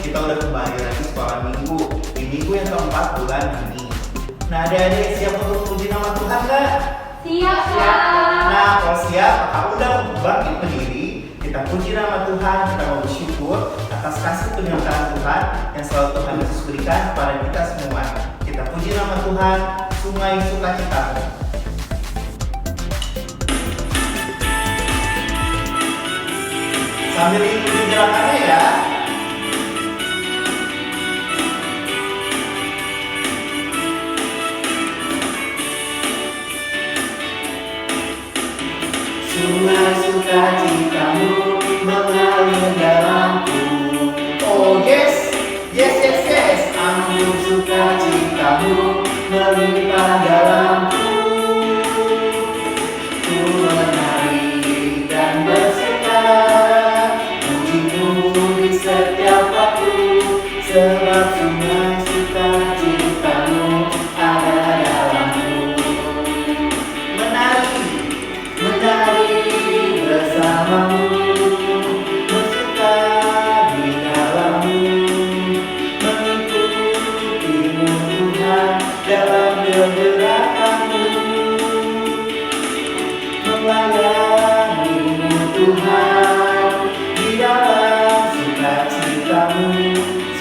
kita udah kembali lagi sekolah minggu di minggu yang keempat bulan ini. Nah, adik-adik siap untuk puji nama Tuhan nggak? Siap, Pak. Nah, kalau siap, maka udah bangkit berdiri. Kita puji nama Tuhan, kita mau bersyukur atas kasih penyertaan Tuhan yang selalu Tuhan Yesus berikan kepada kita semua. Kita puji nama Tuhan, sungai sukacitamu. Sambil ikuti gerakannya ya. Sungai sukacitamu mengalir dalamku. Oh yes, yes, yes, yes. Anggur sukacitamu melimpah dalamku. Ku menari dan bersuka, pujimu di setiap waktu, sebab sungai sukacitamu ada dalamku. Menari bersamamu, bersuka di dalammu, mengikutimu Tuhan dalam pergerakanmu, melayanimu Tuhan di dalam sukacitamu,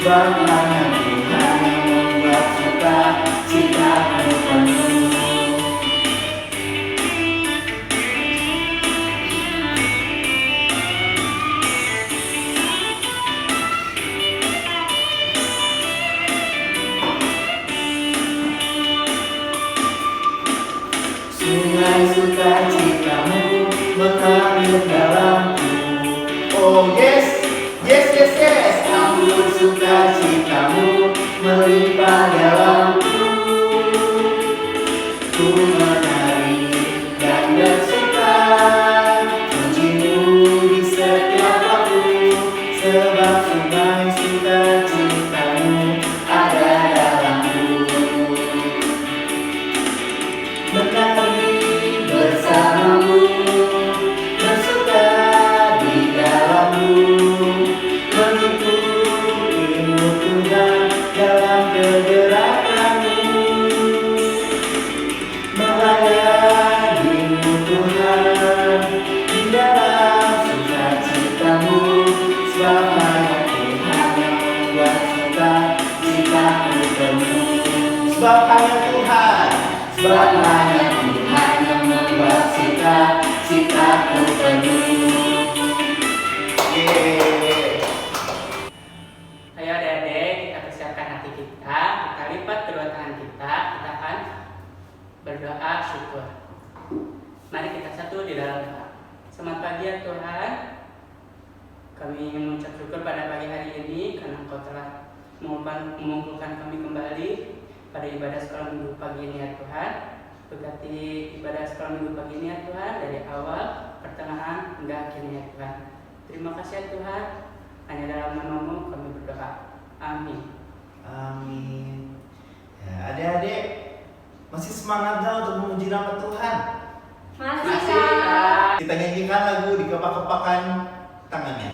sebab hanya Tuhan yang membuat sukacitamu penuh. Sungai sukacitamu mengalir dalamku. Oh yes, yes, yes, yes. Anggur sukacitamu melimpah dalamku. Ku menari dan bersuka, pujimu di setiap waktu, sebab sungai sukacitamu ada dalamku. Menari bersamamu, bersuka di dalammu, mengikutimu Tuhan dalam pergerakanmu, melayanimu Tuhan di dalam sukacitamu, sebab hanya Tuhan yang membuat sukacitamu penuh. Sebab hanya Tuhan yang membuat sukacitaku penuh. Ayo adik-adik, kita persiapkan hati kita lipat kedua tangan kita akan berdoa syukur. Mari kita satu di dalam doa. Selamat pagi ya Tuhan, kami ingin mengucap syukur pada pagi hari ini karena Engkau telah mengumpulkan kami kembali pada ibadah sekolah minggu pagi ini ya Tuhan. Berkati ibadah sekolah minggu pagi ini ya Tuhan, dari awal, pertengahan, hingga akhirnya ya Tuhan. Terima kasih ya Tuhan, hanya dalam nama-Mu kami berdoa. Amin. Amin. Ya, adik-adik masih semangat gak untuk memuji nama Tuhan? Masih, Masih, Kak. Kak. Kita nyanyikan lagu di kepak-kepakan tangannya.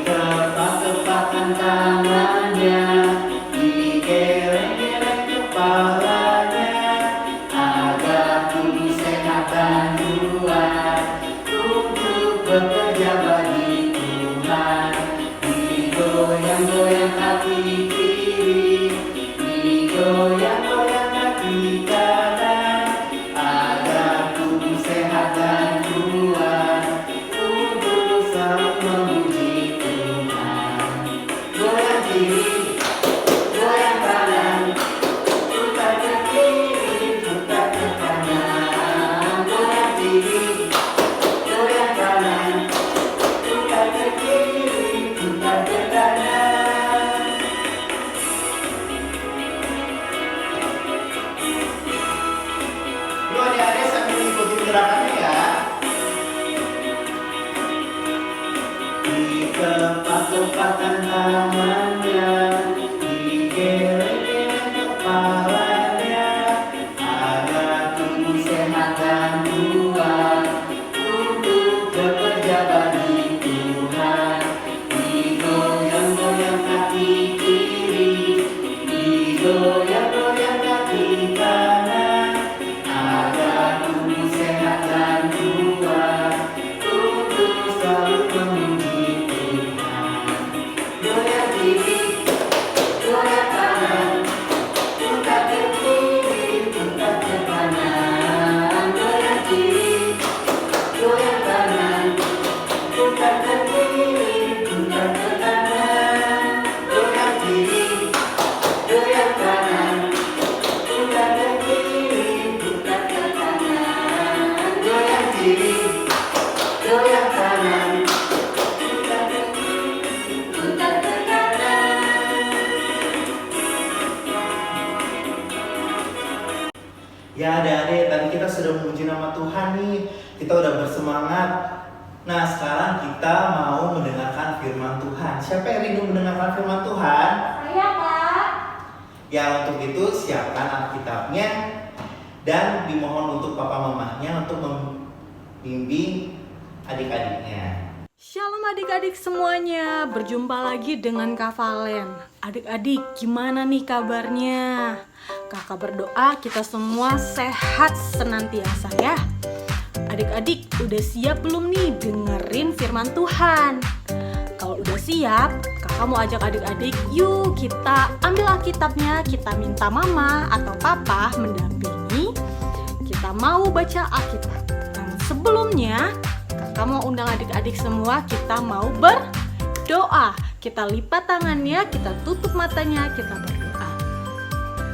Kepak-kepakan tangannya, digeleng-geleng kepalanya, agar tubuh sehat dan kuat untuk bekerja bagi Tuhan. Digoyang-goyang kaki kiri, digoyang-goyang kaki kanan, agar tubuh sehat dan kuat untuk selalu memuji Tuhan. Goyang kiri, goyang kanan, putar ke kiri, putar ke kanan. Goyang kiri, goyang kanan, putar ke kiri, putar ke kanan. Yuk adik-adik sambil ikutin gerakannya ya. Di kepak-kepakan tangannya, digeleng-geleng kepalanya, Ya adik-adik, tadi kita sudah memuji nama Tuhan nih. Kita udah bersemangat. Nah sekarang kita mau mendengarkan firman Tuhan. Siapa yang rindu mendengarkan firman Tuhan? Saya, Kak. Ya untuk itu siapkan Alkitabnya. Dan dimohon untuk papa mamahnya untuk membimbing adik-adiknya. Shalom adik-adik semuanya, berjumpa lagi dengan Kak Valen. Adik-adik, gimana nih kabarnya? Kakak berdoa kita semua sehat senantiasa ya. Adik-adik, udah siap belum nih dengerin firman Tuhan? Kalau udah siap, kakak mau ajak adik-adik, yuk kita ambil Alkitabnya, kita minta mama atau papa mendampingi. Kita mau baca Alkitab. Namun sebelumnya, kakak mau undang adik-adik semua, kita mau berdoa. Kita lipat tangannya, kita tutup matanya, kita berdoa.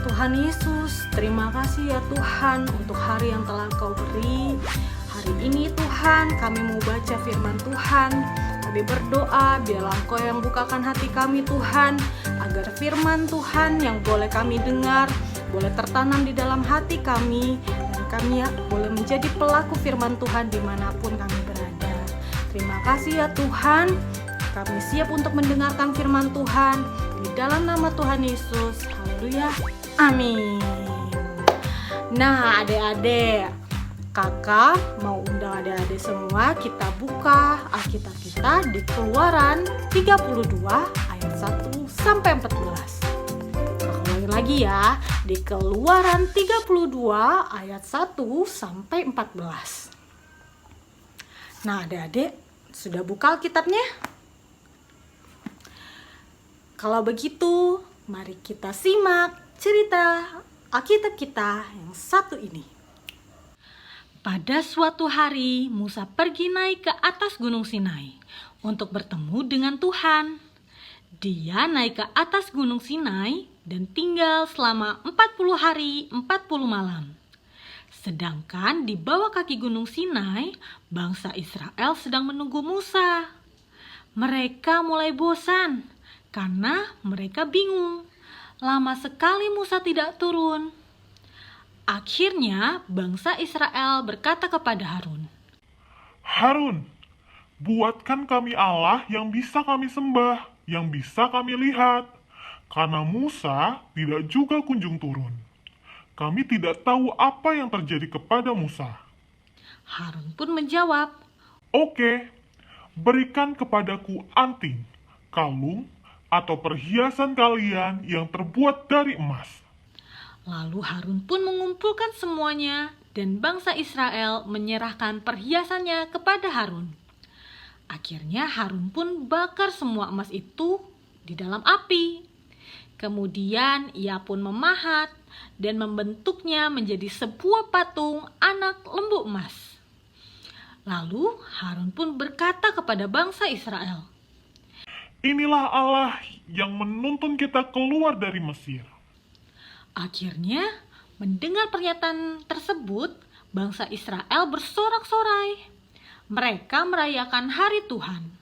Tuhan Yesus, terima kasih ya Tuhan untuk hari yang telah Kau beri. Hari ini Tuhan, kami mau baca firman Tuhan. Kami berdoa, biarlah Kau yang bukakan hati kami Tuhan, agar firman Tuhan yang boleh kami dengar, boleh tertanam di dalam hati kami, dan kami boleh menjadi pelaku firman Tuhan dimanapun kami berada. Terima kasih ya Tuhan, kami siap untuk mendengarkan firman Tuhan, di dalam nama Tuhan Yesus. Haleluya, amin. Nah adik-adik, kakak mau undang adik-adik semua, kita buka Alkitab kita di Keluaran 32 ayat 1 sampai 14. Kakak ulangi lagi ya, di Keluaran 32 ayat 1 sampai 14. Nah adik-adik, sudah buka Alkitabnya? Kalau begitu, mari kita simak cerita Alkitab kita yang satu ini. Pada suatu hari, Musa pergi naik ke atas Gunung Sinai untuk bertemu dengan Tuhan. Dia naik ke atas Gunung Sinai dan tinggal selama 40 hari 40 malam. Sedangkan di bawah kaki Gunung Sinai, bangsa Israel sedang menunggu Musa. Mereka mulai bosan karena mereka bingung. Lama sekali Musa tidak turun. Akhirnya bangsa Israel berkata kepada Harun, Harun, buatkan kami Allah yang bisa kami sembah, yang bisa kami lihat. Karena Musa tidak juga kunjung turun. Kami tidak tahu apa yang terjadi kepada Musa. Harun pun menjawab, Oke, berikan kepadaku anting, kalung, atau perhiasan kalian yang terbuat dari emas. Lalu Harun pun mengumpulkan semuanya dan bangsa Israel menyerahkan perhiasannya kepada Harun. Akhirnya Harun pun bakar semua emas itu di dalam api. Kemudian ia pun memahat dan membentuknya menjadi sebuah patung anak lembu emas. Lalu Harun pun berkata kepada bangsa Israel, Inilah Allah yang menuntun kita keluar dari Mesir. Akhirnya, mendengar pernyataan tersebut, bangsa Israel bersorak-sorai. Mereka merayakan hari Tuhan.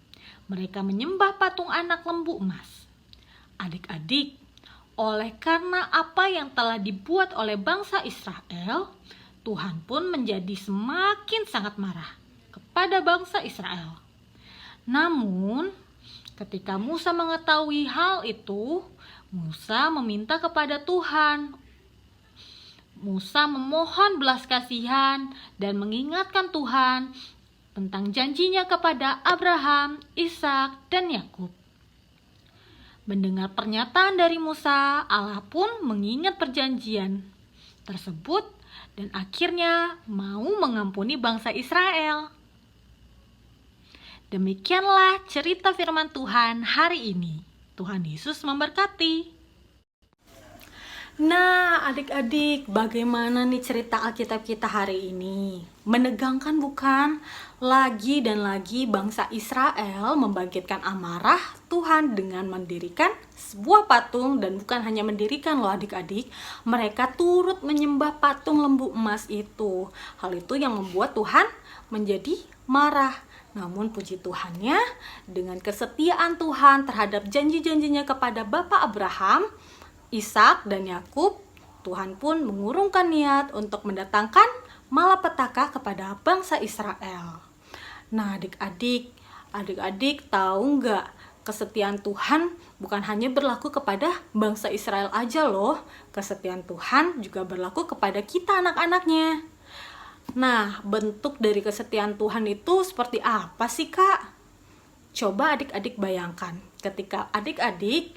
Mereka menyembah patung anak lembu emas. Adik-adik, oleh karena apa yang telah dibuat oleh bangsa Israel, Tuhan pun menjadi semakin sangat marah kepada bangsa Israel. Namun, ketika Musa mengetahui hal itu, Musa meminta kepada Tuhan. Musa memohon belas kasihan dan mengingatkan Tuhan tentang janjinya kepada Abraham, Ishak, dan Yakub. Mendengar pernyataan dari Musa, Allah pun mengingat perjanjian tersebut dan akhirnya mau mengampuni bangsa Israel. Demikianlah cerita firman Tuhan hari ini. Tuhan Yesus memberkati. Nah, adik-adik, bagaimana nih cerita Alkitab kita hari ini? Menegangkan bukan? Lagi dan lagi bangsa Israel membangkitkan amarah Tuhan dengan mendirikan sebuah patung, dan bukan hanya mendirikan loh adik-adik, mereka turut menyembah patung lembu emas itu. Hal itu yang membuat Tuhan menjadi marah. Namun puji Tuhannya, dengan kesetiaan Tuhan terhadap janji-janjinya kepada Bapak Abraham, Ishak, dan Yakub, Tuhan pun mengurungkan niat untuk mendatangkan malapetaka kepada bangsa Israel. Nah, adik-adik tahu nggak, kesetiaan Tuhan bukan hanya berlaku kepada bangsa Israel aja loh. Kesetiaan Tuhan juga berlaku kepada kita anak-anaknya. Nah, bentuk dari kesetiaan Tuhan itu seperti apa sih, Kak? Coba adik-adik bayangkan, ketika adik-adik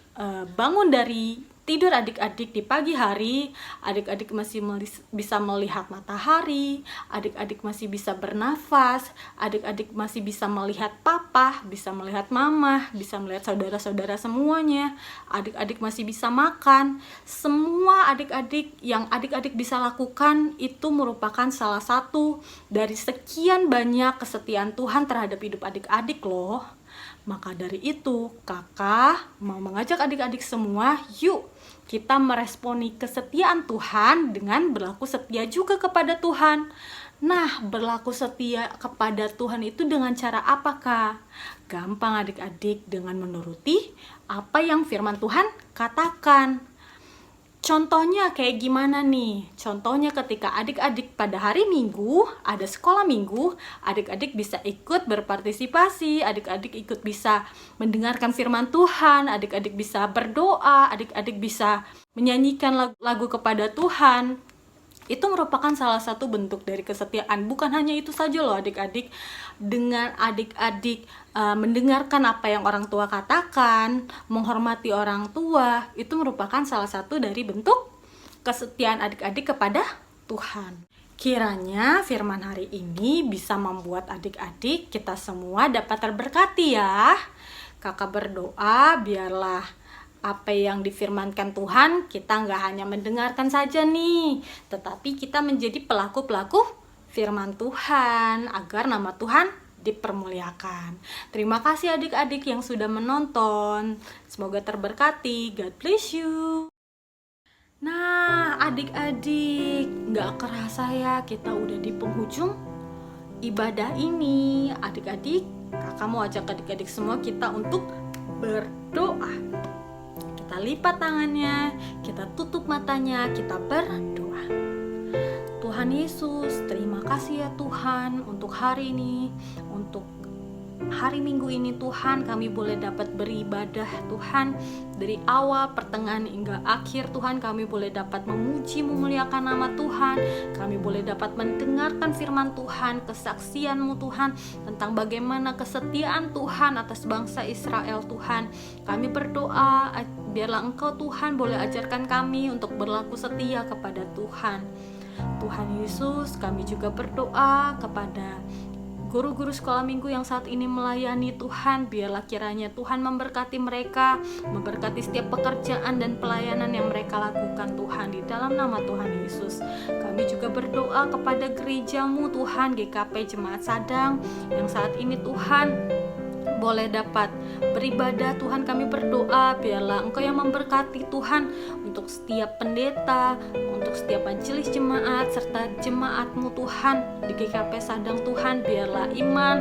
bangun dari tidur adik-adik di pagi hari, adik-adik masih bisa melihat matahari, adik-adik masih bisa bernafas, adik-adik masih bisa melihat papa, bisa melihat mama, bisa melihat saudara-saudara semuanya, adik-adik masih bisa makan. Semua adik-adik yang adik-adik bisa lakukan itu merupakan salah satu dari sekian banyak kesetiaan Tuhan terhadap hidup adik-adik loh. Maka dari itu, kakak mau mengajak adik-adik semua, yuk kita meresponi kesetiaan Tuhan dengan berlaku setia juga kepada Tuhan. Nah, berlaku setia kepada Tuhan itu dengan cara apakah? Gampang adik-adik, dengan menuruti apa yang firman Tuhan katakan. Contohnya kayak gimana nih? Contohnya ketika adik-adik pada hari Minggu, ada sekolah Minggu, adik-adik bisa ikut berpartisipasi, adik-adik ikut bisa mendengarkan firman Tuhan, adik-adik bisa berdoa, adik-adik bisa menyanyikan lagu kepada Tuhan. Itu merupakan salah satu bentuk dari kesetiaan. Bukan hanya itu saja loh adik-adik. Dengan adik-adik mendengarkan apa yang orang tua katakan, menghormati orang tua, itu merupakan salah satu dari bentuk kesetiaan adik-adik kepada Tuhan. Kiranya firman hari ini bisa membuat adik-adik kita semua dapat terberkati ya. Kakak berdoa biarlah apa yang difirmankan Tuhan kita nggak hanya mendengarkan saja nih, tetapi kita menjadi pelaku-pelaku firman Tuhan agar nama Tuhan dipermuliakan. Terima kasih adik-adik yang sudah menonton. Semoga terberkati. God bless you. Nah, adik-adik, nggak kerasa ya kita udah di penghujung ibadah ini. Adik-adik, kakak mau ajak adik-adik semua kita untuk berdoa. Kita lipat tangannya, kita tutup matanya, kita berdoa. Tuhan Yesus, terima kasih ya Tuhan untuk hari ini, untuk hari Minggu ini Tuhan, kami boleh dapat beribadah Tuhan. Dari awal, pertengahan hingga akhir Tuhan, kami boleh dapat memuji, memuliakan nama Tuhan. Kami boleh dapat mendengarkan firman Tuhan, kesaksian-Mu Tuhan, tentang bagaimana kesetiaan Tuhan atas bangsa Israel Tuhan. Kami berdoa, biarlah Engkau Tuhan boleh ajarkan kami untuk berlaku setia kepada Tuhan. Tuhan Yesus, kami juga berdoa kepada guru-guru sekolah minggu yang saat ini melayani Tuhan, biarlah kiranya Tuhan memberkati mereka, memberkati setiap pekerjaan dan pelayanan yang mereka lakukan Tuhan, di dalam nama Tuhan Yesus. Kami juga berdoa kepada gereja-Mu Tuhan, GKP Jemaat Sadang, yang saat ini Tuhan boleh dapat beribadah Tuhan. Kami berdoa biarlah Engkau yang memberkati Tuhan untuk setiap pendeta, untuk setiap majelis jemaat serta jemaat-Mu Tuhan di GKP Sadang Tuhan. Biarlah iman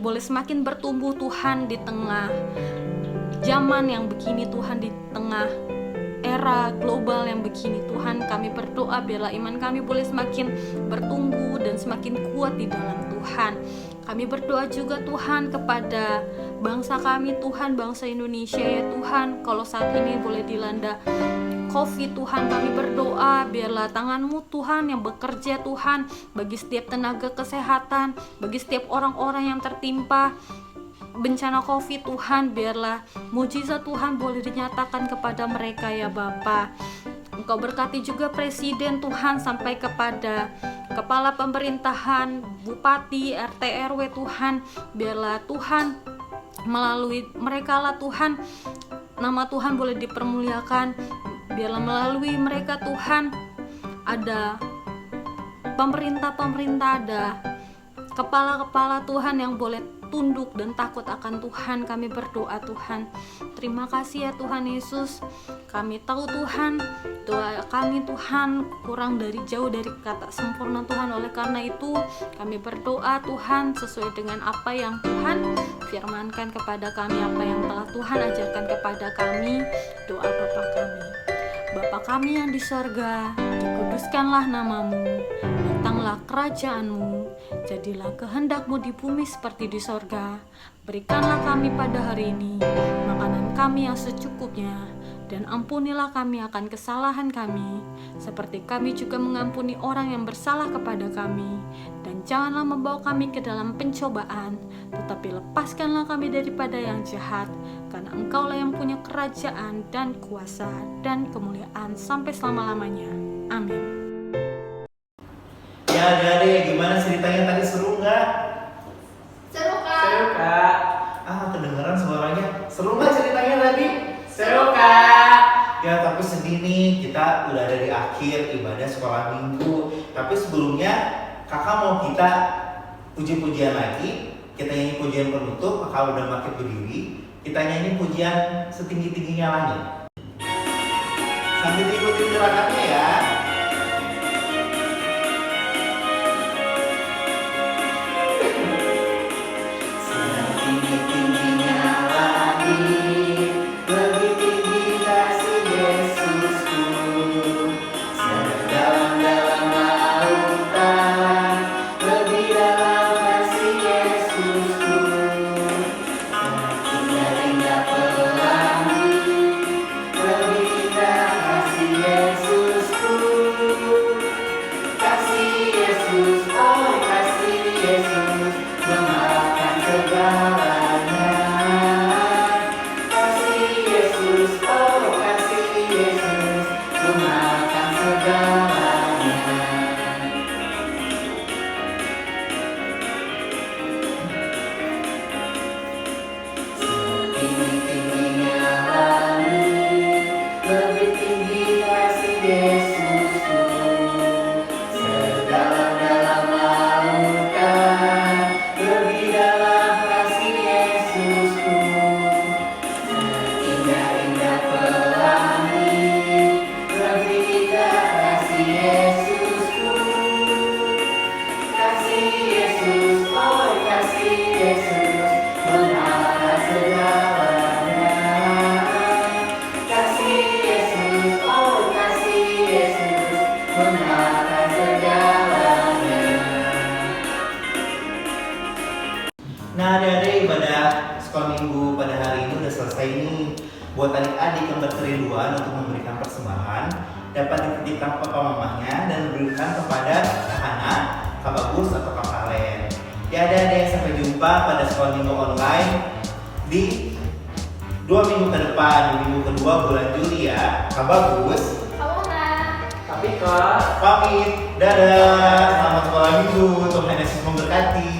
boleh semakin bertumbuh Tuhan di tengah zaman yang begini Tuhan, di tengah era global yang begini Tuhan. Kami berdoa biarlah iman kami boleh semakin bertumbuh dan semakin kuat di dalam Tuhan. Kami berdoa juga Tuhan kepada bangsa kami Tuhan, bangsa Indonesia ya Tuhan. Kalau saat ini boleh dilanda COVID Tuhan, kami berdoa biarlah tangan-Mu Tuhan yang bekerja Tuhan, bagi setiap tenaga kesehatan, bagi setiap orang-orang yang tertimpa bencana COVID Tuhan, biarlah mujizat Tuhan boleh dinyatakan kepada mereka ya Bapa. Engkau berkati juga Presiden Tuhan, sampai kepada kepala pemerintahan, bupati, RT, RW Tuhan. Biarlah Tuhan melalui mereka lah Tuhan, nama Tuhan boleh dipermuliakan. Biarlah melalui mereka Tuhan ada pemerintah-pemerintah, ada kepala-kepala Tuhan yang boleh tunduk dan takut akan Tuhan. Kami berdoa Tuhan. Terima kasih ya Tuhan Yesus. Kami tahu Tuhan, doa kami Tuhan kurang jauh dari kata sempurna Tuhan. Oleh karena itu kami berdoa Tuhan sesuai dengan apa yang Tuhan firmankan kepada kami, apa yang telah Tuhan ajarkan kepada kami. Doa Bapa kami. Bapa kami yang di sorga, dikuduskanlah namamu, datanglah kerajaanmu, jadilah kehendakmu di bumi seperti di sorga. Berikanlah kami pada hari ini makanan kami yang secukupnya, dan ampunilah kami akan kesalahan kami, seperti kami juga mengampuni orang yang bersalah kepada kami. Dan janganlah membawa kami ke dalam pencobaan, tetapi lepaskanlah kami daripada yang jahat, karena Engkaulah yang punya kerajaan dan kuasa dan kemuliaan sampai selama-lamanya. Amin. Ya adik-adik, gimana ceritanya tadi, seru nggak? Seru Kak. Seru Kak. Kedengeran suaranya. Seru nggak ceritanya tadi? Seru Kak. Ya, tapi sedih nih, kita udah ada di akhir ibadah sekolah minggu. Tapi sebelumnya, kakak mau kita puji-pujian lagi. Kita nyanyi pujian penutup, kakak udah makin berdiri. Kita nyanyi pujian setinggi-tingginya langit. Sambil ikutin gerakannya ya. Setinggi-tingginya langit, lebih tinggi kasih Yesusku. Sedalam-dalam lautan, lebih dalam kasih Yesusku. Indah-indah pelangi, lebih indah kasih Yesusku. Kasih Yesus, oh kasih Yesus, memaafkan segalanya. Kasih Yesus, oh kasih Yesus, memaafkan segalanya. Setinggi-tingginya langit, lebih tinggi kasih Yesusku. Sedalam-dalam lautan, lebih dalam kasih Yesusku. Indah-indah pelangi, lebih indah kasih Yesusku. Kasih Yesus, oh kasih Yesus, memaafkan segalanya. Kasih Yesus, oh kasih Yesus, memaafkan segalanya. Nah, adik-adik, ibadah sekolah minggu pada hari ini udah selesai nih. Buat adik-adik yang berkerinduan untuk memberikan persembahan, dapat dititipkan papa mamahnya dan berikan kepada Kak Hana, Kak Bagus, atau Kak Valen. Ya adik-adik, sampai jumpa pada sekolah minggu online di 2 minggu ke depan, di minggu kedua bulan Juli ya. Kak Bagus, Kamu Kak. Tapi Kak, pamit, dadah, selamat sekolah minggu, Tuhan Yesus memberkati.